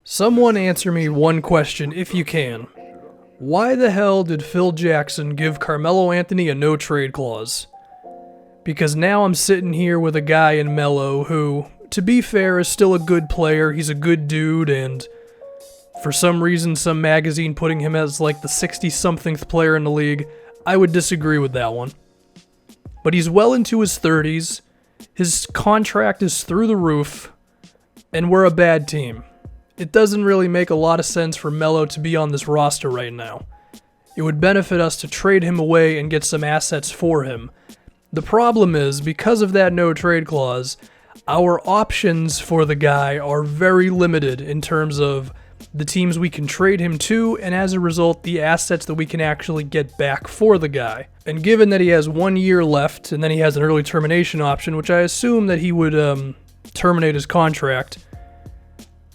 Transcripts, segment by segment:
Someone answer me one question if you can. Why the hell did Phil Jackson give Carmelo Anthony a no-trade clause? Because now I'm sitting here with a guy in Melo who, to be fair, is still a good player. He's a good dude, and for some reason, some magazine putting him as like the 60-somethingth player in the league, I would disagree with that one. But he's well into his 30s, his contract is through the roof, and we're a bad team. It doesn't really make a lot of sense for Melo to be on this roster right now. It would benefit us to trade him away and get some assets for him. The problem is, because of that no-trade clause, our options for the guy are very limited in terms of the teams we can trade him to, and as a result, the assets that we can actually get back for the guy. And given that he has 1 year left, and then he has an early termination option, which I assume that he would terminate his contract,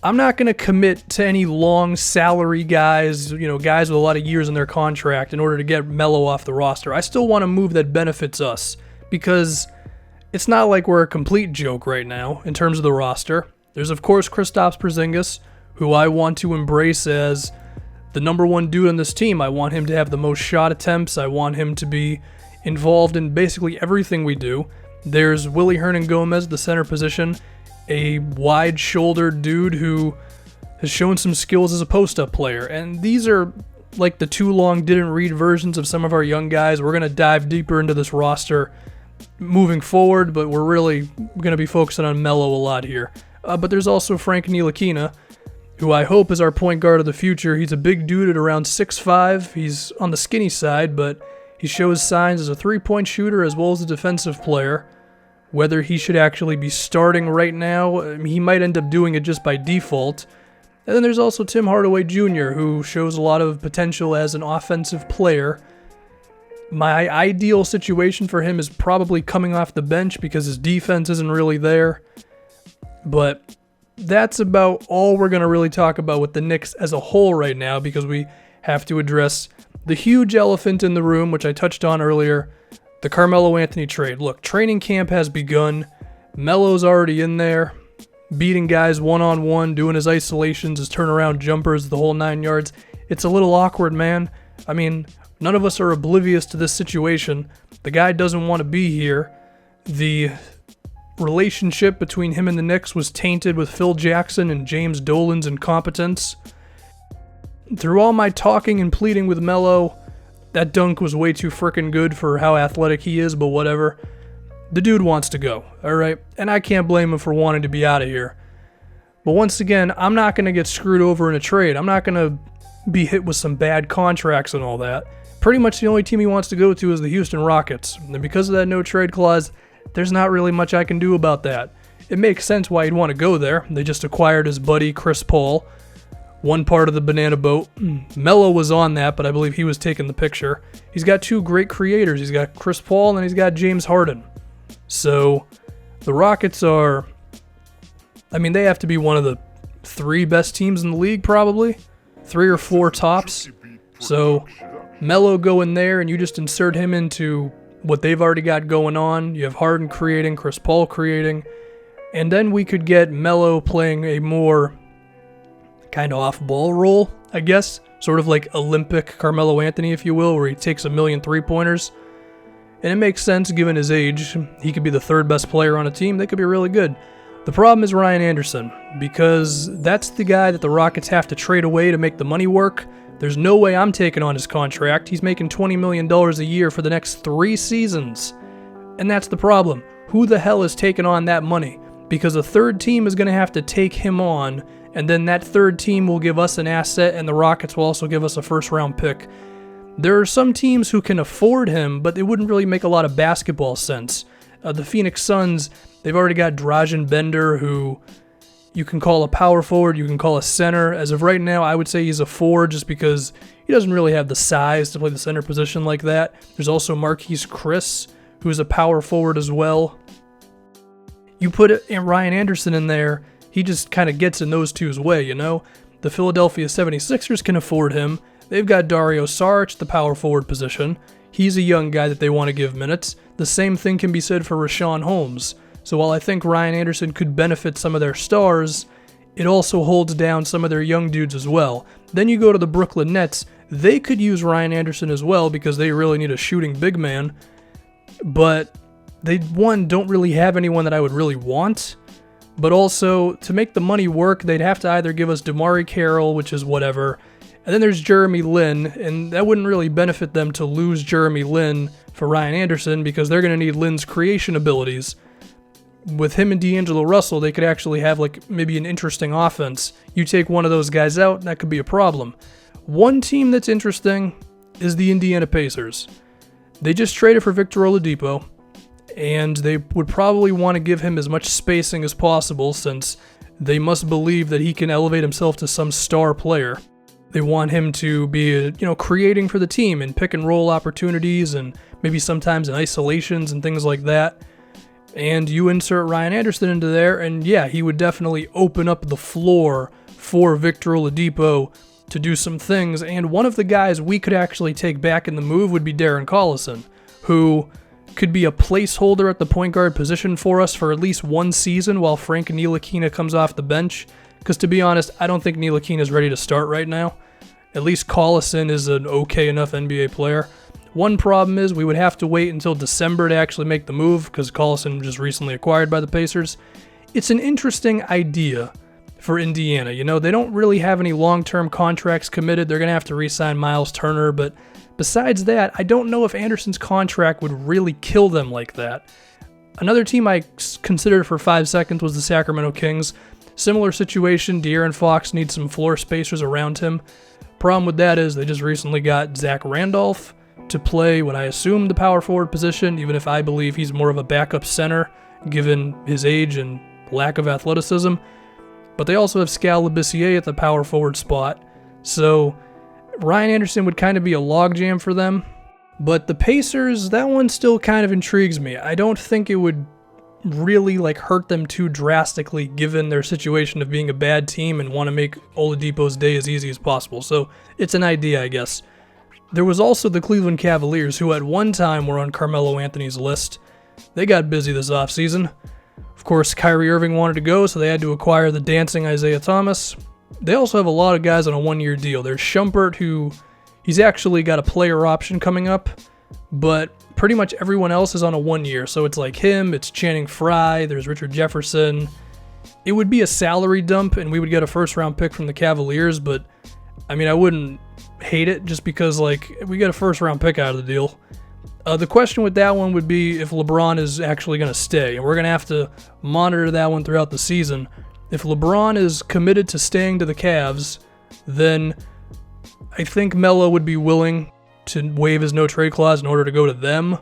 I'm not going to commit to any long salary guys, guys with a lot of years in their contract in order to get Melo off the roster. I still want a move that benefits us, because it's not like we're a complete joke right now in terms of the roster. There's, of course, Kristaps Porzingis, who I want to embrace as the number one dude on this team. I want him to have the most shot attempts. I want him to be involved in basically everything we do. There's Willie Hernan-Gomez, the center position, a wide-shouldered dude who has shown some skills as a post-up player. And these are like the too long didn't read versions of some of our young guys. We're going to dive deeper into this roster moving forward, but we're really going to be focusing on Melo a lot here. But there's also Frankie Akina, who I hope is our point guard of the future. He's a big dude at around 6'5". He's on the skinny side, but he shows signs as a three-point shooter as well as a defensive player. Whether he should actually be starting right now, he might end up doing it just by default. And then there's also Tim Hardaway Jr., who shows a lot of potential as an offensive player. My ideal situation for him is probably coming off the bench because his defense isn't really there. But that's about all we're going to really talk about with the Knicks as a whole right now, because we have to address the huge elephant in the room, which I touched on earlier, the Carmelo Anthony trade. Look, training camp has begun. Melo's already in there, beating guys one-on-one, doing his isolations, his turnaround jumpers, the whole 9 yards. It's a little awkward, man. I mean, none of us are oblivious to this situation. The guy doesn't want to be here. The relationship between him and the Knicks was tainted with Phil Jackson and James Dolan's incompetence. Through all my talking and pleading with Melo, that dunk was way too frickin' good for how athletic he is, but whatever. The dude wants to go, alright? And I can't blame him for wanting to be out of here. But once again, I'm not going to get screwed over in a trade. I'm not going to be hit with some bad contracts and all that. Pretty much the only team he wants to go to is the Houston Rockets. And because of that no-trade clause, there's not really much I can do about that. It makes sense why he'd want to go there. They just acquired his buddy Chris Paul, one part of the banana boat. Melo was on that, but I believe he was taking the picture. He's got two great creators. He's got Chris Paul and he's got James Harden. So the Rockets are, they have to be one of the 3 best teams in the league, probably. 3 or 4 tops. So Melo go in there and you just insert him into what they've already got going on. You have Harden creating, Chris Paul creating, and then we could get Melo playing a more kind of off-ball role, I guess. Sort of like Olympic Carmelo Anthony, if you will, where he takes 1,000,000 three-pointers. And it makes sense given his age. He could be the 3rd best player on a team. They could be really good. The problem is Ryan Anderson, because that's the guy that the Rockets have to trade away to make the money work. There's no way I'm taking on his contract. He's making $20 million a year for the next 3 seasons. And that's the problem. Who the hell is taking on that money? Because a 3rd team is going to have to take him on, and then that 3rd team will give us an asset, and the Rockets will also give us a first-round pick. There are some teams who can afford him, but it wouldn't really make a lot of basketball sense. The Phoenix Suns, they've already got Dragan Bender, who you can call a power forward, you can call a center. As of right now, I would say he's a 4 just because he doesn't really have the size to play the center position like that. There's also Marquise Chris, who's a power forward as well. You put Ryan Anderson in there, he just kind of gets in those two's way, The Philadelphia 76ers can afford him. They've got Dario Saric, the power forward position. He's a young guy that they want to give minutes. The same thing can be said for Richaun Holmes. So while I think Ryan Anderson could benefit some of their stars, it also holds down some of their young dudes as well. Then you go to the Brooklyn Nets. They could use Ryan Anderson as well because they really need a shooting big man. But they, one, don't really have anyone that I would really want. But also, to make the money work, they'd have to either give us DeMarre Carroll, which is whatever. And then there's Jeremy Lin, and that wouldn't really benefit them to lose Jeremy Lin for Ryan Anderson because they're going to need Lin's creation abilities. With him and D'Angelo Russell, they could actually have like maybe an interesting offense. You take one of those guys out, that could be a problem. One team that's interesting is the Indiana Pacers. They just traded for Victor Oladipo, and they would probably want to give him as much spacing as possible since they must believe that he can elevate himself to some star player. They want him to be, creating for the team and pick and roll opportunities and maybe sometimes in isolations and things like that. And you insert Ryan Anderson into there, and yeah, he would definitely open up the floor for Victor Oladipo to do some things. And one of the guys we could actually take back in the move would be Darren Collison, who could be a placeholder at the point guard position for us for at least one season while Frankie Akina comes off the bench. Because to be honest, I don't think Akina is ready to start right now. At least Collison is an okay enough NBA player. One problem is we would have to wait until December to actually make the move because Collison was just recently acquired by the Pacers. It's an interesting idea for Indiana. They don't really have any long-term contracts committed. They're going to have to re-sign Miles Turner, but besides that, I don't know if Anderson's contract would really kill them like that. Another team I considered for 5 seconds was the Sacramento Kings. Similar situation, De'Aaron Fox needs some floor spacers around him. Problem with that is they just recently got Zach Randolph to play what I assume the power forward position, even if I believe he's more of a backup center given his age and lack of athleticism. But they also have Skal Labissiere at the power forward spot. So Ryan Anderson would kind of be a logjam for them. But the Pacers, that one still kind of intrigues me. I don't think it would really hurt them too drastically given their situation of being a bad team and want to make Oladipo's day as easy as possible. So it's an idea, I guess. There was also the Cleveland Cavaliers, who at one time were on Carmelo Anthony's list. They got busy this offseason. Of course, Kyrie Irving wanted to go, so they had to acquire the dancing Isaiah Thomas. They also have a lot of guys on a one-year deal. There's Shumpert, who he's actually got a player option coming up, but pretty much everyone else is on a 1 year. So it's like him, it's Channing Frye, there's Richard Jefferson. It would be a salary dump, and we would get a first-round pick from the Cavaliers, but I wouldn't hate it just because we get a first-round pick out of the deal. The question with that one would be if LeBron is actually going to stay, and we're going to have to monitor that one throughout the season. If LeBron is committed to staying to the Cavs, then I think Melo would be willing to waive his no-trade clause in order to go to them.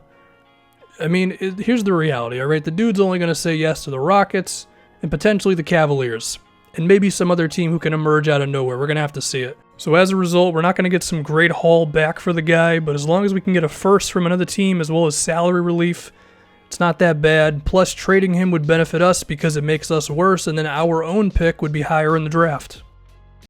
Here's the reality, all right? The dude's only going to say yes to the Rockets and potentially the Cavaliers, and maybe some other team who can emerge out of nowhere. We're going to have to see it. So as a result, we're not going to get some great haul back for the guy, but as long as we can get a first from another team as well as salary relief, it's not that bad. Plus, trading him would benefit us because it makes us worse, and then our own pick would be higher in the draft.